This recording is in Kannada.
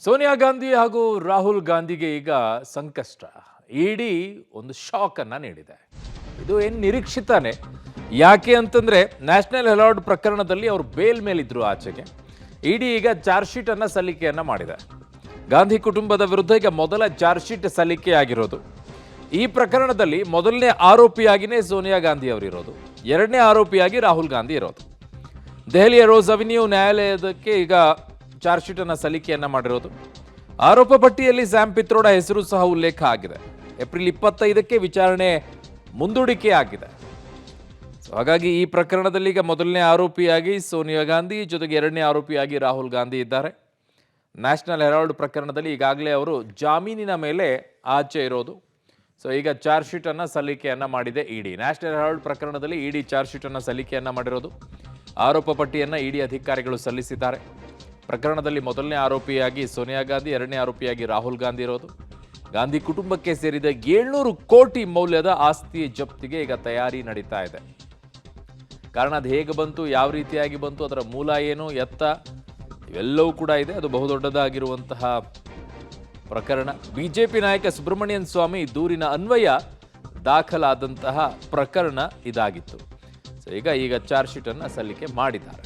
ಸೋನಿಯಾ ಗಾಂಧಿ ಹಾಗೂ ರಾಹುಲ್ ಗಾಂಧಿಗೆ ಈಗ ಸಂಕಷ್ಟ. ಇಡಿ ಒಂದು ಶಾಕ್ ಅನ್ನ ನೀಡಿದೆ. ಇದು ಏನು ನಿರೀಕ್ಷಿತಾನೆ. ಯಾಕೆ ಅಂತಂದ್ರೆ ನ್ಯಾಷನಲ್ ಹೆರಾಲ್ಡ್ ಪ್ರಕರಣದಲ್ಲಿ ಅವರು ಬೇಲ್ ಮೇಲಿದ್ರು ಆಚೆಗೆ. ಇಡಿ ಈಗ ಚಾರ್ಜ್ ಶೀಟ್ ಅನ್ನ ಸಲ್ಲಿಕೆಯನ್ನ ಮಾಡಿದೆ. ಗಾಂಧಿ ಕುಟುಂಬದ ವಿರುದ್ಧ ಈಗ ಮೊದಲ ಚಾರ್ಜ್ ಶೀಟ್ ಸಲ್ಲಿಕೆಯಾಗಿರೋದು. ಈ ಪ್ರಕರಣದಲ್ಲಿ ಮೊದಲನೇ ಆರೋಪಿಯಾಗಿನೇ ಸೋನಿಯಾ ಗಾಂಧಿ ಅವರಿರೋದು, ಎರಡನೇ ಆರೋಪಿಯಾಗಿ ರಾಹುಲ್ ಗಾಂಧಿ ಇರೋದು. ದೆಹಲಿಯ ರೋಸ್ ಅವೆನ್ಯೂ ನ್ಯಾಯಾಲಯದಕ್ಕೆ ಈಗ ಚಾರ್ಜ್ ಶೀಟ್ ಅನ್ನ ಸಲ್ಲಿಕೆಯನ್ನ ಮಾಡಿರೋದು. ಆರೋಪ ಪಟ್ಟಿಯಲ್ಲಿ ಸ್ಯಾಮ್ ಪಿತ್ರೋಡ ಹೆಸರು ಸಹ ಉಲ್ಲೇಖ ಆಗಿದೆ. ಏಪ್ರಿಲ್ 25ಕ್ಕೆ ವಿಚಾರಣೆ ಮುಂದೂಡಿಕೆ ಆಗಿದೆ. ಹಾಗಾಗಿ ಈ ಪ್ರಕರಣದಲ್ಲಿ ಈಗ ಮೊದಲನೇ ಆರೋಪಿಯಾಗಿ ಸೋನಿಯಾ ಗಾಂಧಿ, ಜೊತೆಗೆ ಎರಡನೇ ಆರೋಪಿಯಾಗಿ ರಾಹುಲ್ ಗಾಂಧಿ ಇದ್ದಾರೆ. ನ್ಯಾಷನಲ್ ಹೆರಾಲ್ಡ್ ಪ್ರಕರಣದಲ್ಲಿ ಈಗಾಗಲೇ ಅವರು ಜಾಮೀನಿನ ಮೇಲೆ ಆಚೆ ಇರೋದು. ಈಗ ಚಾರ್ಜ್ ಶೀಟ್ ಅನ್ನ ಸಲ್ಲಿಕೆಯನ್ನ ಮಾಡಿದೆ ಇಡಿ. ನ್ಯಾಷನಲ್ ಹೆರಾಲ್ಡ್ ಪ್ರಕರಣದಲ್ಲಿ ಇಡಿ ಚಾರ್ಜ್ ಶೀಟ್ ಅನ್ನ ಸಲ್ಲಿಕೆಯನ್ನ ಮಾಡಿರೋದು. ಆರೋಪ ಪಟ್ಟಿಯನ್ನ ಇಡಿ ಅಧಿಕಾರಿಗಳು ಸಲ್ಲಿಸಿದ್ದಾರೆ. ಪ್ರಕರಣದಲ್ಲಿ ಮೊದಲನೇ ಆರೋಪಿಯಾಗಿ ಸೋನಿಯಾ ಗಾಂಧಿ, ಎರಡನೇ ಆರೋಪಿಯಾಗಿ ರಾಹುಲ್ ಗಾಂಧಿ ಇರೋದು. ಗಾಂಧಿ ಕುಟುಂಬಕ್ಕೆ ಸೇರಿದ 700 ಕೋಟಿ ಮೌಲ್ಯದ ಆಸ್ತಿ ಜಪ್ತಿಗೆ ಈಗ ತಯಾರಿ ನಡೀತಾ ಇದೆ. ಕಾರಣ ಅದು ಹೇಗೆ ಬಂತು, ಯಾವ ರೀತಿಯಾಗಿ ಬಂತು, ಅದರ ಮೂಲ ಏನು, ಎತ್ತ, ಇವೆಲ್ಲವೂ ಕೂಡ ಇದೆ. ಅದು ಬಹುದೊಡ್ಡದಾಗಿರುವಂತಹ ಪ್ರಕರಣ. ಬಿಜೆಪಿ ನಾಯಕ ಸುಬ್ರಮಣಿಯನ್ ಸ್ವಾಮಿ ದೂರಿನ ಅನ್ವಯ ದಾಖಲಾದಂತಹ ಪ್ರಕರಣ ಇದಾಗಿತ್ತು. ಈಗ ಚಾರ್ಜ್ ಶೀಟ್ ಅನ್ನು ಸಲ್ಲಿಕೆ ಮಾಡಿದ್ದಾರೆ.